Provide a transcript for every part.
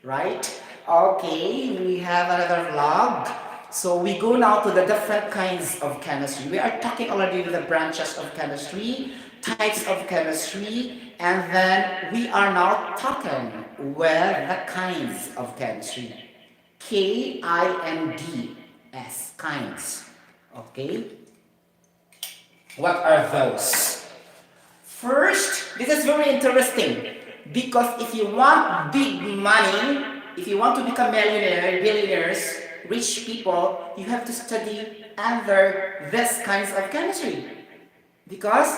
right? Okay, we have another vlog. So we go now to the different kinds of chemistry. We are talking already with the branches of chemistry, types of chemistry, and then we are now talking with the kinds of chemistry. Kinds, kinds. Okay, what are those? First, this is very interesting because if you want big money, if you want to become millionaire, billionaires, rich people, you have to study under this kinds of chemistry because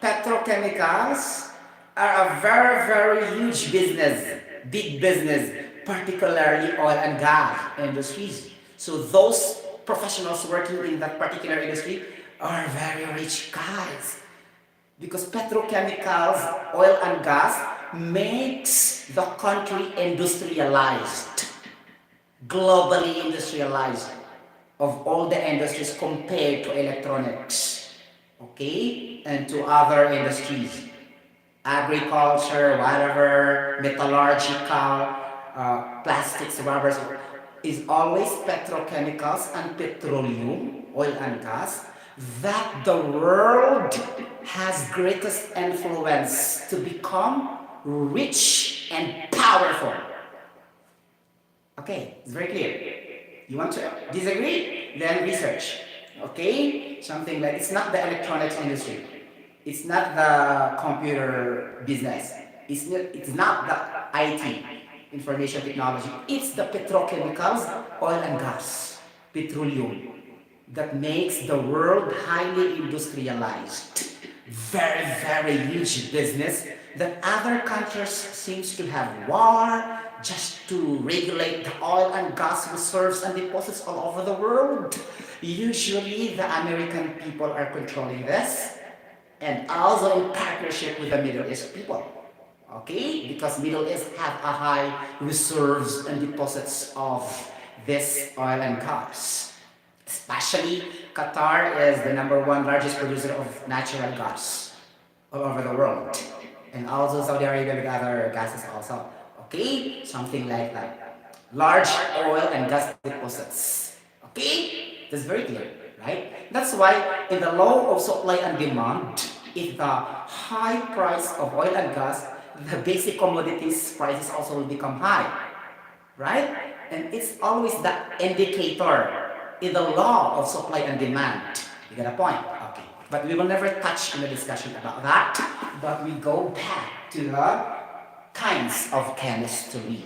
petrochemicals are a very, very huge business, big business, particularly oil and gas industries. So those professionals working in that particular industry are very rich guys because petrochemicals, oil and gas makes the country industrialized, globally industrialized of all the industries compared to electronics, okay, and to other industries, agriculture, whatever, metallurgical, plastics, rubbers, is always petrochemicals and petroleum, oil and gas, that the world has greatest influence to become rich and powerful. Okay, it's very clear. You want to disagree? Then research. Okay? Something like it's not the electronics industry. It's not the computer business. It's not the IT, information technology. It's the petrochemicals, oil and gas, petroleum, that makes the world highly industrialized. Very, very huge business that other countries seems to have war just to regulate the oil and gas reserves and deposits all over the world. Usually the American people are controlling this and also in partnership with the Middle East people. Okay, because Middle East have a high reserves and deposits of this oil and gas. Especially Qatar is the #1 largest producer of natural gas all over the world. And also Saudi Arabia with other gases also. Okay, something like that. Large oil and gas deposits. Okay, that's very clear, right? That's why in the law of supply and demand, if the high price of oil and gas, the basic commodities prices also will become high, right? And it's always the indicator in the law of supply and demand. You get a point? Okay. But we will never touch in the discussion about that. But we go back to the kinds of chemistry.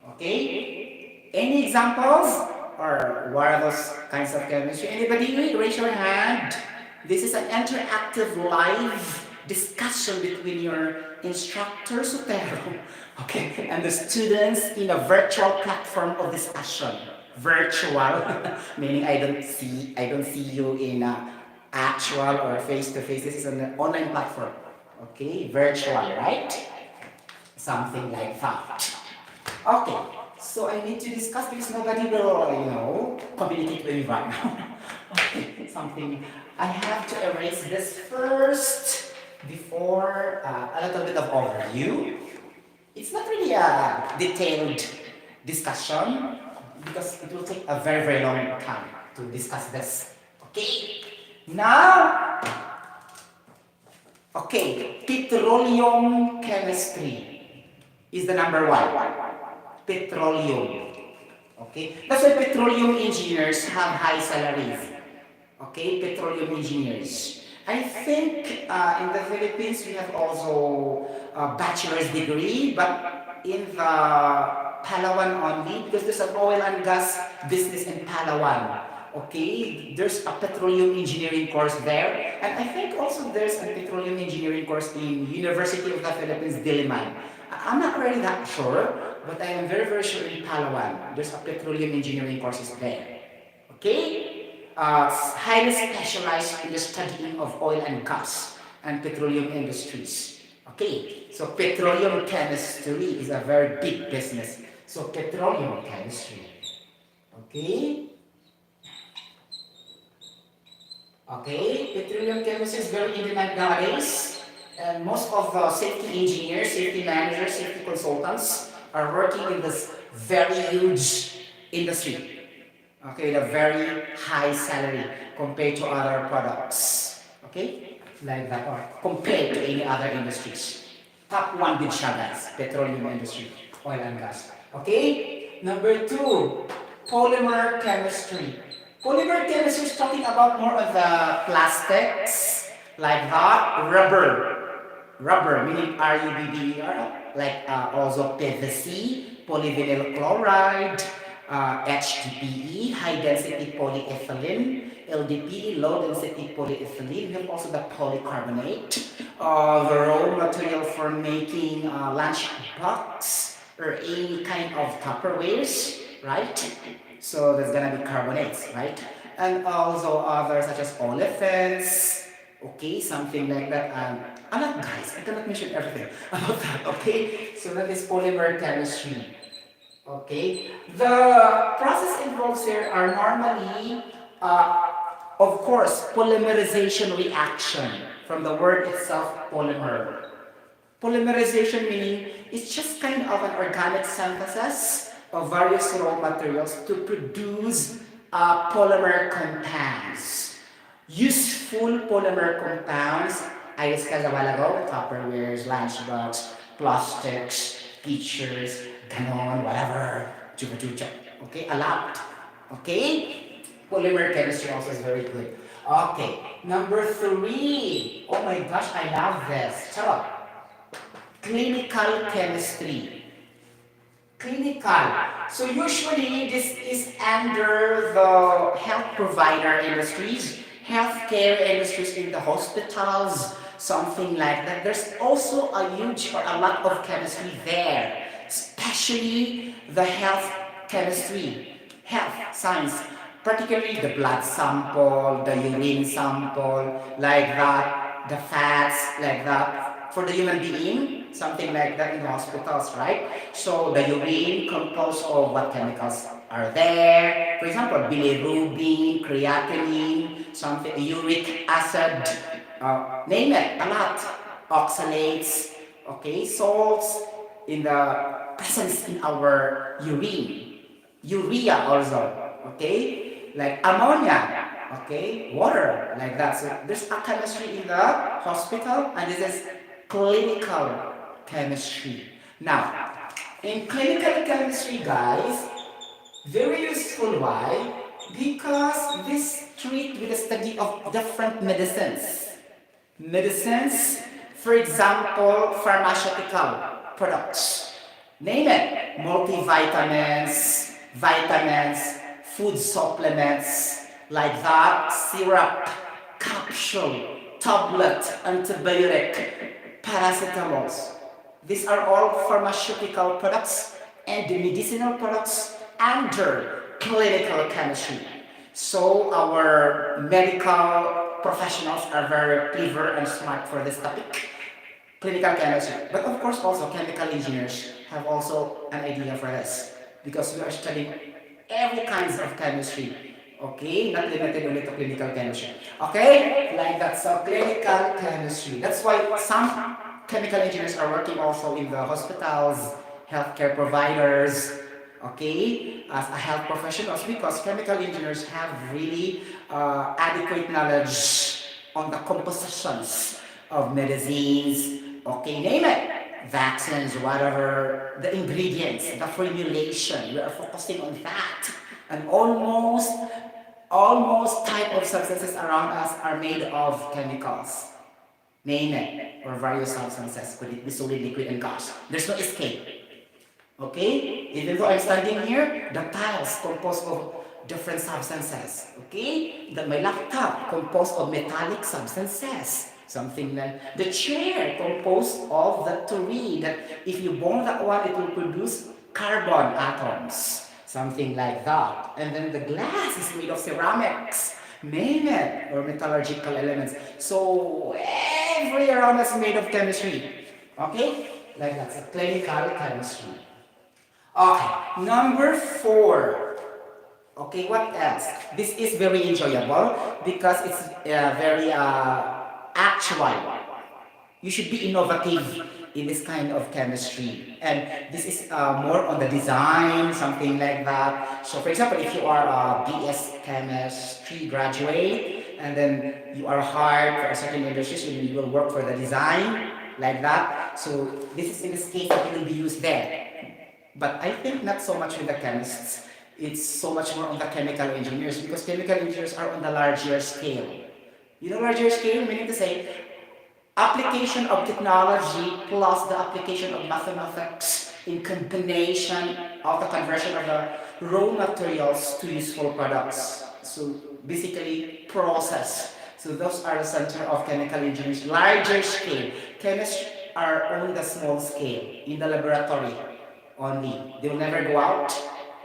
Okay? Any examples? Or what are those kinds of chemistry? Anybody? Raise your hand. This is an interactive live discussion between your instructor, Sotero, okay, and the students in a virtual platform of discussion. Virtual, meaning I don't see you in actual or face to face. This is an online platform. Okay, virtual, right? Something like that. Okay, so I need to discuss because nobody will, communicate with me right now. Okay, something. I have to erase this first before a little bit of overview. It's not really a detailed discussion because it will take a very, very long time to discuss this. Okay, now, okay, petroleum chemistry is the #1. Petroleum. Okay, that's why petroleum engineers have high salaries. Okay, petroleum engineers. I think in the Philippines we have also a bachelor's degree, but in the Palawan only because there's an oil and gas business in Palawan. Okay, there's a petroleum engineering course there, and I think also there's a petroleum engineering course in University of the Philippines, Diliman. I'm not really that sure, but I am very, very sure in Palawan there's a petroleum engineering courses there. Okay, highly specialized in the studying of oil and gas and petroleum industries. Okay, so petroleum chemistry is a very big business. So petroleum chemistry. Okay. Okay, petroleum chemistry is very in demand nowadays. And most of the safety engineers, safety managers, safety consultants are working in this very huge industry. Okay, the very high salary compared to other products. Okay, like that, or compared to any other industries. Top one good siya guys, petroleum industry, oil and gas. Okay, number two, polymer chemistry. Polymer chemistry is talking about more of the plastics, like that, rubber meaning RUBBER, like also PVC, polyvinyl chloride, HDPE, high density polyethylene, LDPE, low density polyethylene. We have also the polycarbonate, the raw material for making lunch box or any kind of Tupperwares, right? So there's gonna be carbonates, right? And also others such as olefins, okay, something like that. A lot, guys. I cannot mention everything about that. Okay, so that is polymer chemistry. Okay, the process involved here are normally, of course, polymerization reaction from the word itself, polymer. Polymerization meaning it's just kind of an organic synthesis of various raw materials to produce polymer compounds. Useful polymer compounds, I discussed a while ago, Tupperwares, lunchbox, plastics, teachers, ganon, whatever, chupa. Okay, a lot. Okay, polymer chemistry also is very good. Okay, number three. Oh my gosh, I love this. Charot. Clinical chemistry. Clinical. So usually this is under the health provider industries, healthcare industries in the hospitals, something like that. There's also a huge or a lot of chemistry there, especially the health chemistry, health science, particularly the blood sample, the urine sample, like that, the fats, like that, for the human being, something like that in hospitals, right? So the urine composed of what chemicals are there? For example, bilirubin, creatinine, something, uric acid, name it, a lot. Oxalates, okay, salts in the presence in our urine. Urea also, okay, like ammonia, okay, water, like that. So there's a chemistry in the hospital, and this is clinical chemistry. Now, in clinical chemistry, guys, very useful. Why? Because this treat with the study of different medicines. Medicines, for example, pharmaceutical products. Name it, multivitamins, vitamins, food supplements, like that, syrup, capsule, tablet, antibiotic, paracetamols. These are all pharmaceutical products and medicinal products under clinical chemistry. So our medical professionals are very clever and smart for this topic, clinical chemistry. But of course also chemical engineers have also an idea for this because we are studying every kinds of chemistry. Okay, not limited only to clinical chemistry. Okay, like that. So clinical chemistry. That's why some chemical engineers are working also in the hospitals, healthcare providers, okay, as a health professionals because chemical engineers have really adequate knowledge on the compositions of medicines, okay, name it, vaccines, whatever, the ingredients, the formulation, we are focusing on that. And almost type of substances around us are made of chemicals. Name it, or various substances, could it be solid, liquid, and gas. There's no escape. Okay? Even though I'm standing here, the tiles composed of different substances. Okay? My laptop composed of metallic substances. Something like the chair composed of the tree that if you burn that one, it will produce carbon atoms. Something like that. And then the glass is made of ceramics. Name it, or metallurgical elements. So every around us is made of chemistry. Okay? Like that's a clinical chemistry. Okay, number 4. Okay, what else? This is very enjoyable because it's very actual. You should be innovative in this kind of chemistry. And this is more on the design, something like that. So for example, if you are a BS chemistry graduate, and then you are hired for a certain industry, and you will work for the design, like that. So this is in this case that it will be used there. But I think not so much with the chemists. It's so much more on the chemical engineers, because chemical engineers are on the larger scale. You know, larger scale, meaning to say, application of technology plus the application of mathematics in combination of the conversion of the raw materials to useful products. So basically process. So those are the center of chemical engineers. Larger scale. Chemists are on the small scale, in the laboratory only. They will never go out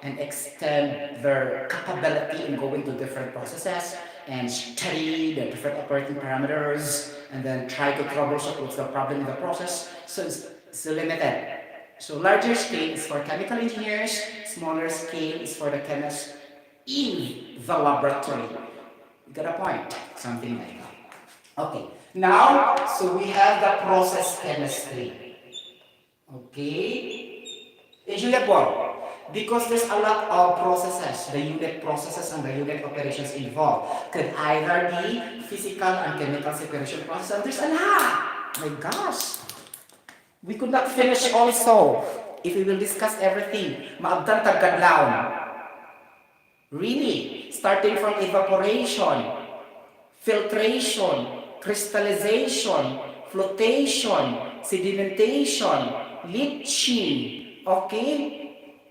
and extend their capability in going to different processes and study the different operating parameters and then try to troubleshoot what's the problem in the process. So it's limited. So larger scale is for chemical engineers, smaller scale is for the chemists in the laboratory. You got a point? Something like that. Okay. Now, so we have the process chemistry. Okay. Juliet Ball. Because there's a lot of processes, the unit processes and the unit operations involved. Could either be physical and chemical separation process, and there's a lot. My gosh. We could not finish also if we will discuss everything. Maabdan tagadlaw. Really, starting from evaporation, filtration, crystallization, flotation, sedimentation, leaching, okay?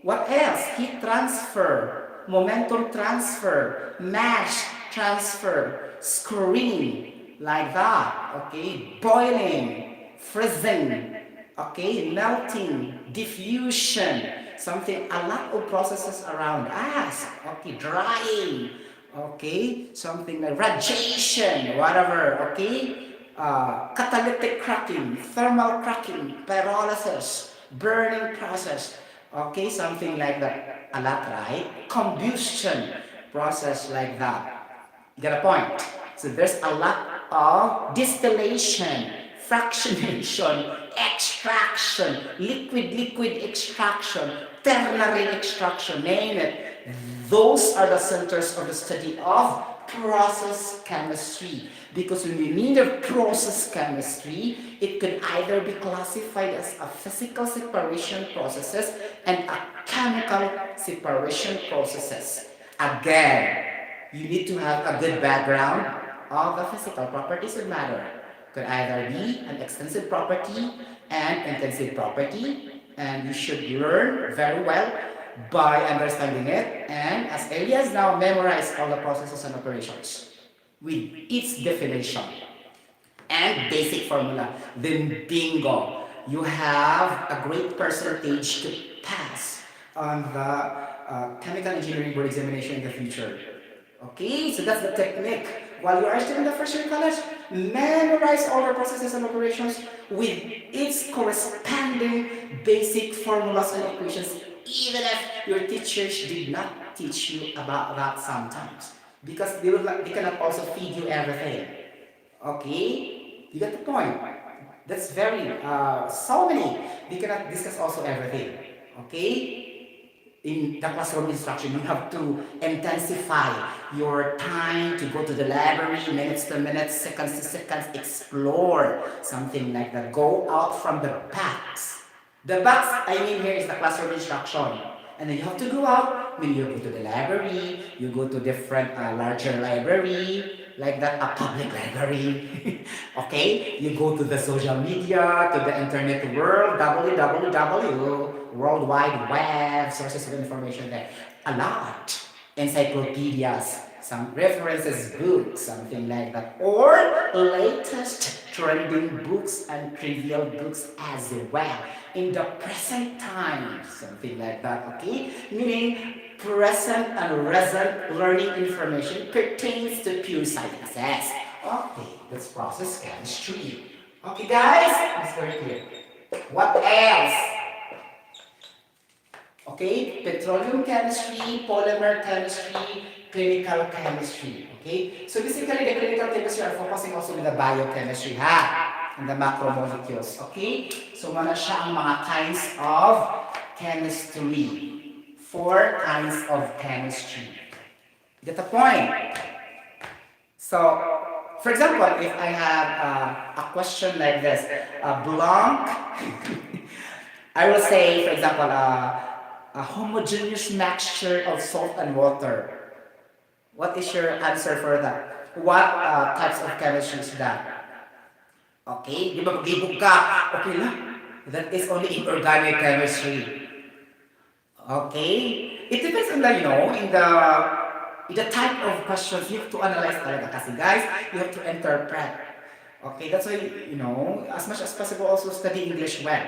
What else? Heat transfer, momentum transfer, mass transfer, screening, like that, okay? Boiling, freezing, okay? Melting, diffusion, something, a lot of processes around us, okay? Drying, okay? Something like radiation, whatever, okay? Catalytic cracking, thermal cracking, pyrolysis, burning process, okay, something like that, a lot, right? Combustion process like that. You get a point? So there's a lot of distillation, fractionation, extraction, liquid extraction, ternary extraction, name it. Those are the centers of the study of process chemistry. Because when we mean of process chemistry, it could either be classified as a physical separation processes and a chemical separation processes. Again, you need to have a good background of the physical properties of matter. Could either be an extensive property and intensive property, and you should learn very well by understanding it, and as early as now, memorize all the processes and operations with its definition and basic formula. Then bingo, you have a great percentage to pass on the chemical engineering board examination in the future. Okay, so that's the technique. While you are still in the first year college, memorize all the processes and operations with its corresponding basic formulas and equations, even if your teachers did not teach you about that sometimes. Because they cannot also feed you everything. Okay? You get the point. That's very, so many. They cannot discuss also everything. Okay? In the classroom instruction, you have to intensify your time to go to the library, minutes to minutes, seconds to seconds, explore, something like that. Go out from the box. The box, I mean here is the classroom instruction. And then you have to go out, when you go to the library, you go to different larger library, like that, a public library. Okay? You go to the social media, to the internet world, www, World Wide Web, sources of information there. A lot. Encyclopedias, some references books, something like that. Or latest trending books and trivial books as well. In the present time, something like that, okay? Meaning present and recent learning information pertains to pure sciences. Okay, that's process chemistry. Okay guys, it's very clear. What else? Okay, petroleum chemistry, polymer chemistry, clinical chemistry. Okay, so basically the clinical chemistry are focusing also with the biochemistry. and the macromolecules. Okay? So, muna siya ang mga kinds of chemistry. 4 kinds of chemistry. Get the point? So, for example, if I have a question like this, blank, I will say, for example, a homogeneous mixture of salt and water. What is your answer for that? What types of chemistry is that? Okay, di ba maglibog ka? Okay lang. That is only inorganic chemistry. Okay? It depends on the, in the type of questions you have to analyze talaga. Kasi guys, you have to interpret. Okay, that's why, as much as possible also study English well.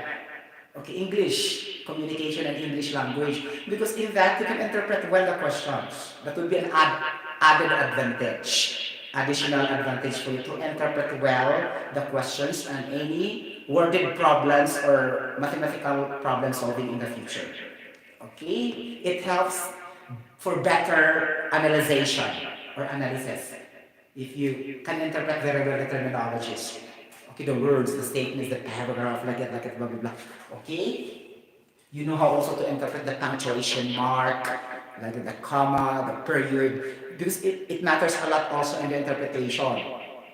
Okay, English, communication and English language. Because in that, you can interpret well the questions. That will be an added advantage. Additional advantage for you to interpret well the questions and any worded problems or mathematical problem solving in the future. Okay? It helps for better analyzation or analysis. If you can interpret very well the terminologies. Okay, the words, the statements, the paragraph, like that, blah, blah, blah. Okay? You know how also to interpret the punctuation mark, like the comma, the period, because it matters a lot also in the interpretation.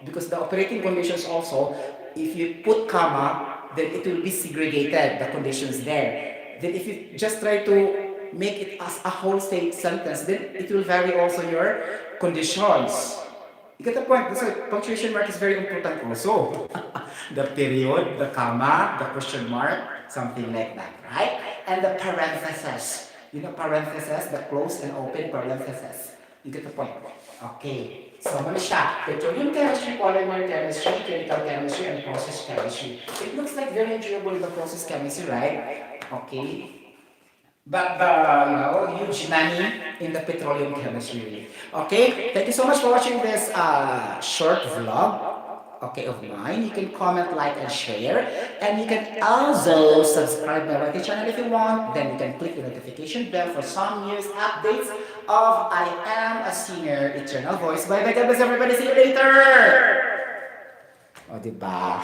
Because the operating conditions also, if you put comma, then it will be segregated, the conditions there. Then if you just try to make it as a whole sentence, then it will vary also your conditions. You get the point? That's why punctuation mark is very important also. The period, the comma, the question mark, something like that, right? And the parentheses. You know parentheses, the close and open parentheses. You get the point? Okay. So, ano siya? Petroleum chemistry, polymer chemistry, chemical chemistry, and process chemistry. It looks like very enjoyable in the process chemistry, right? Okay. But huge money in the petroleum chemistry. Okay, thank you so much for watching this short vlog. Okay, of mine. You can comment, like, and share, and you can also subscribe my YouTube channel if you want. Then you can click the notification bell for some news updates of I Am a Singer Eternal Voice. Bye bye, God bless everybody. See you later. Oh, diba?